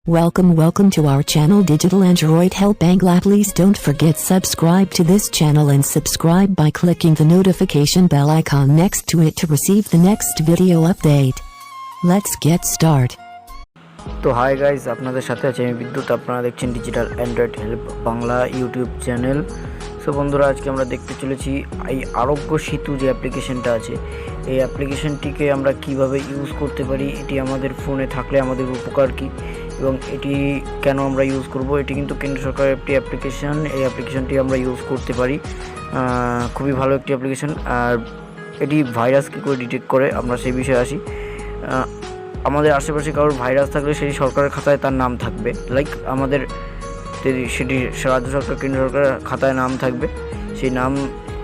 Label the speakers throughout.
Speaker 1: Welcome to our channel Digital Android Help Bangla. Please don't forget subscribe to this channel and subscribe by clicking the notification bell icon next to it to receive the next video update. Let's get start.
Speaker 2: তো hi guys, আপনাদের সাথে আছে আমি বিদ্যুৎ। আপনারা দেখছেন digital Android help Bangla YouTube channel. So বন্ধুরা, আজকে আমরা দেখতে চলেছি এই আরোগ্য সেতু যে অ্যাপ্লিকেশনটা আছে, এই অ্যাপ্লিকেশনটিকে আমরা কিভাবে ইউজ করতে পারি, এটি আমাদের ফোনে থাকলে আমাদের উপকার কী এবং এটি কেন আমরা ইউজ করব। এটি কিন্তু কেন্দ্র সরকারের একটি অ্যাপ্লিকেশন। এই অ্যাপ্লিকেশনটি আমরা ইউজ করতে পারি, খুবই ভালো একটি অ্যাপ্লিকেশন। আর এটি ভাইরাস কী করে ডিটেক্ট করে আমরা সেই বিষয়ে আসি। আমাদের আশেপাশে কারোর ভাইরাস থাকলে সেই সরকারের খাতায় তার নাম থাকবে, লাইক আমাদের সেটি রাজ্য সরকার কেন্দ্র সরকারের খাতায় নাম থাকবে, সেই নাম।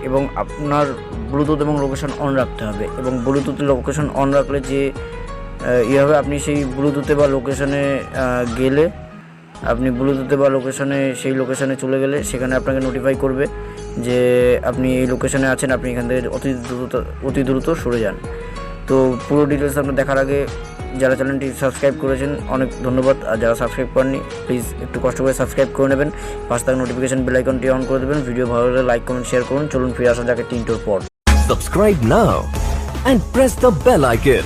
Speaker 2: এবং আপনার ব্লুটুথ এবং লোকেশন অন রাখতে হবে, এবং ব্লুটুথ লোকেশন অন রাখলে যে হবে, আপনি সেই ব্লুটুথে বা লোকেশনে গেলে, আপনি ব্লুটুথে বা লোকেশনে সেই লোকেশনে চলে গেলে সেখানে আপনাকে নোটিফাই করবে যে আপনি এই লোকেশনে আছেন, আপনি এখান থেকে অতি দ্রুত সরে যান। তো পুরো ডিটেলস আপনার দেখার আগে যারা চ্যানেলটি সাবস্ক্রাইব করেছেন অনেক ধন্যবাদ, আর যারা সাবস্ক্রাইব করেননি প্লিজ একটু কষ্ট করে সাবস্ক্রাইব করে নেবেন, পাশে থাকা নোটিফিকেশন বেল আইকনটি অন করে দেবেন। ভিডিও ভালো লাগলে লাইক কমেন্ট শেয়ার করুন। চলুন ফিরে আসা যাক তিনটোর পর।
Speaker 3: Subscribe now and press the bell icon.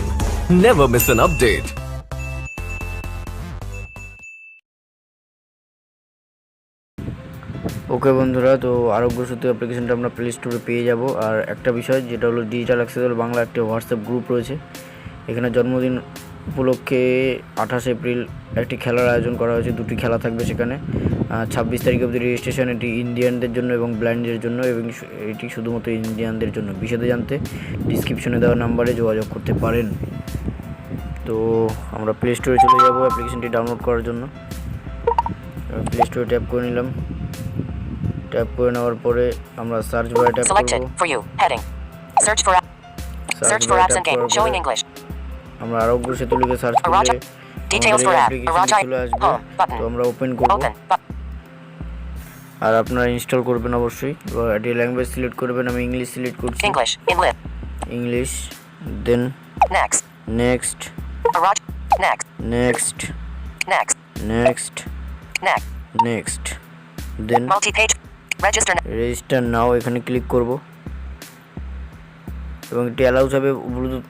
Speaker 3: Never miss an update.
Speaker 2: ওকে বন্ধুরা, তো আরোগ্য সেতু অ্যাপ্লিকেশনটা আমরা প্লে স্টোরে পেয়ে যাব। আর একটা বিষয় যেটা হলো ডিজিটাল অ্যাক্সেসেবল বাংলা একটি হোয়াটসঅ্যাপ গ্রুপ রয়েছে। এখানে জন্মদিন উপলক্ষে 28 এপ্রিল একটি খেলার আয়োজন করা হয়েছে, দুটি খেলা থাকবে সেখানে। 26 তারিখ অবধি রেজিস্ট্রেশন। এটি ইন্ডিয়ানদের জন্য এবং ব্লাইন্ডদের জন্য, এবং এটি শুধুমাত্র ইন্ডিয়ানদের জন্য। বিশদে জানতে ডিসক্রিপশনে দেওয়া নাম্বারে যোগাযোগ করতে পারেন। তো আমরা প্লে স্টোরে চলে যাব অ্যাপ্লিকেশনটি ডাউনলোড করার জন্য। প্লে স্টোরে ট্যাপ করে নিলাম। ট্যাপ করে নেওয়ার পরে আমরা সার্চ বারে ট্যাপ করব। আমরা আরোগ্য সেতু লিখে সার্চ করলে চলে আসবে। তো আমরা ওপেন করব, আর আপনারা ইনস্টল করবেন অবশ্যই। এটি ল্যাঙ্গুয়েজ সিলেক্ট করবেন, আমি ইংলিশ সিলেক্ট করছি, English. Then next next next then register now, এখানে ক্লিক করব। এবং এটি অ্যালাউ চাইবে ব্লুটুথ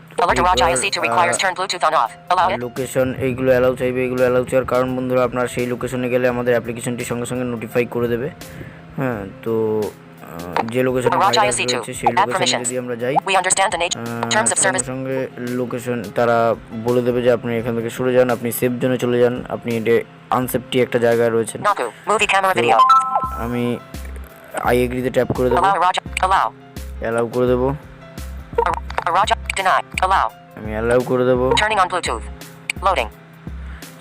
Speaker 2: লোকেশন, এইগুলো অ্যালাউ চাইবে। এগুলো অ্যালাউ চাওয়ার কারণ বন্ধুরা, আপনার সেই লোকেশনে গেলে আমাদের অ্যাপ্লিকেশনটি সঙ্গে সঙ্গে নোটিফাই করে দেবে। হ্যাঁ, তো যে লোকেশনে রয়েছে সেই লোকেশনে যদি আমরা যাই, সঙ্গে সঙ্গে লোকেশন তারা বলে দেবে যে আপনি এখান থেকে সরে যান, আপনি সেফ জোনে চলে যান, আপনি আনসেফটি একটা জায়গায় রয়েছেন। আমি আই এগ্রিতে ট্যাপ করে দেবো, অ্যালাউ করে দেবো, আমি অ্যালাউ করে দেবো।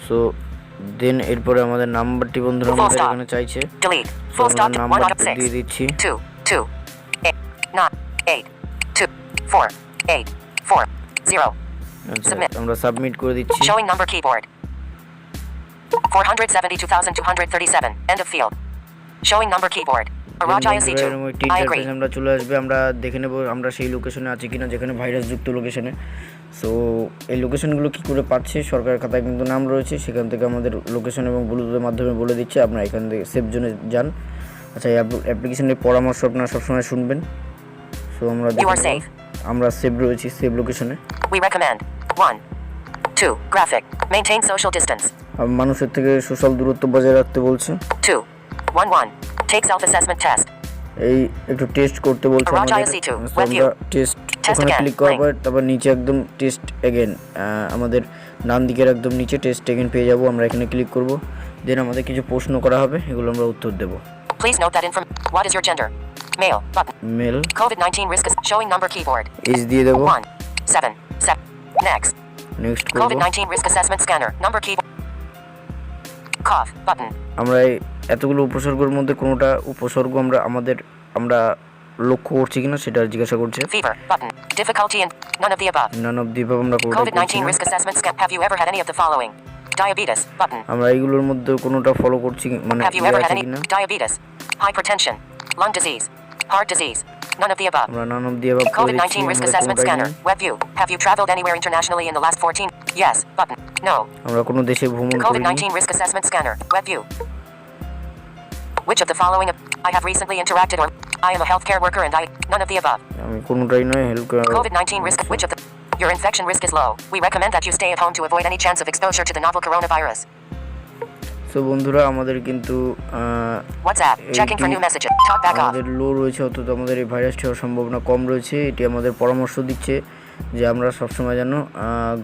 Speaker 2: সো দেন এরপরে আমাদের নাম্বারটি বন্ধুরা আমাদের এখানে চাইছে, নাম্বারটি দিয়ে দিচ্ছি। আমরা সাবমিট করে দিচ্ছি। আমরা চলে আসবে, আমরা দেখে নেব আমরা সেই লোকেশনে আছি কিনা যেখানে ভাইরাস যুক্ত লোকেশনে। সো এই লোকেশনগুলো কী করে পাচ্ছে, সরকারের খাতায় কিন্তু নাম রয়েছে, সেখান থেকে আমাদের লোকেশন এবং ব্লুটুথের মাধ্যমে বলে দিচ্ছে আপনারা এখান থেকে সেফ জোনে যান। আচ্ছা, এই অ্যাপ্লিকেশনের পরামর্শ আপনারা সবসময় শুনবেন। সো আমরা সেভ রয়েছি, সেভ লোকেশনে। মানুষের থেকে সোশ্যাল দূরত্ব বজায় রাখতে বলছে। এই একটু টেস্ট করতে বলছে আমাদের। আমরা টেস্ট ওখানে ক্লিক করার পর তারপর নিচে একদম টেস্ট এগেন, আমাদের ডান দিকের একদম নিচে টেস্ট এগেন পেয়ে যাব। আমরা এখানে ক্লিক করব, দেন আমাদের কিছু প্রশ্ন করা হবে, এগুলো আমরা উত্তর দেব। মেল এজ দিয়ে দেব, নেক্সট করব। আমরা এই এতগুলো উপসর্গের মধ্যে কোনোটা উপসর্গ আমরা লক্ষ্য করছি কিনা সেটা জিজ্ঞাসা করছে। none of the above আমরা আমরা এইগুলোর মধ্যে কোনোটা ফলো করছি, মানে আছে কিনা।
Speaker 4: None of the above.
Speaker 2: আমরা none of the above করে দিচ্ছি,
Speaker 4: COVID-19 risk
Speaker 2: আমরা
Speaker 4: assessment
Speaker 2: কোনোটাই
Speaker 4: scanner.
Speaker 2: নেই।
Speaker 4: Web view. Have you traveled anywhere internationally in the last 14? Yes. Button. No.
Speaker 2: আমরা কোনো দেশে ভ্রমণ করিনি।
Speaker 4: COVID-19 risk assessment scanner. Web view. Which of the following I have recently interacted or I am a healthcare worker and none of the above.
Speaker 2: আমি কোনোটাই নয়, help
Speaker 4: COVID-19 risk. Which of the your infection risk is low. We recommend that you stay at home to avoid any chance of exposure to the novel coronavirus.
Speaker 2: So বন্ধুরা, আমাদের কিন্তু
Speaker 4: WhatsApp. Checking for new messages. Talk back off.
Speaker 2: আমাদের লো রয়েছে, অর্থাৎ আমাদের এই ভাইরাসটি হওয়ার সম্ভাবনা কম রয়েছে। এটি আমাদের পরামর্শ দিচ্ছে যে আমরা সবসময় যেন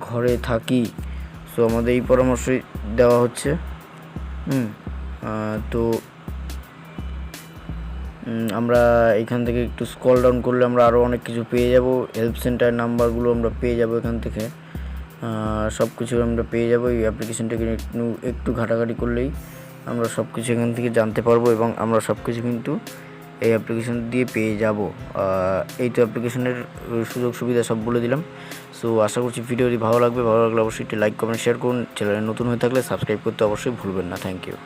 Speaker 2: ঘরে থাকি। সো আমাদের এই পরামর্শই দেওয়া হচ্ছে। তো আমরা এখান থেকে একটু স্ক্রল ডাউন করলে আমরা আরও অনেক কিছু পেয়ে যাব। হেল্প সেন্টার নাম্বারগুলো আমরা পেয়ে যাব এখান থেকে, সব কিছু আমরা পেয়ে যাব। এই অ্যাপ্লিকেশনটাকে একটু ঘাটাঘাটি করলেই আমরা সব কিছু এখান থেকে জানতে পারবো এবং আমরা সব কিছু কিন্তু এই অ্যাপ্লিকেশন দিয়ে পেয়ে যাব। এই তো অ্যাপ্লিকেশনের সুযোগ সুবিধা সব বলে দিলাম। সো আশা করছি ভিডিওটি ভালো লাগলে অবশ্যই একটি লাইক কমেন্ট শেয়ার করুন। চ্যানেলে নতুন হয়ে থাকলে সাবস্ক্রাইব করতে অবশ্যই ভুলবেন না। Thank you.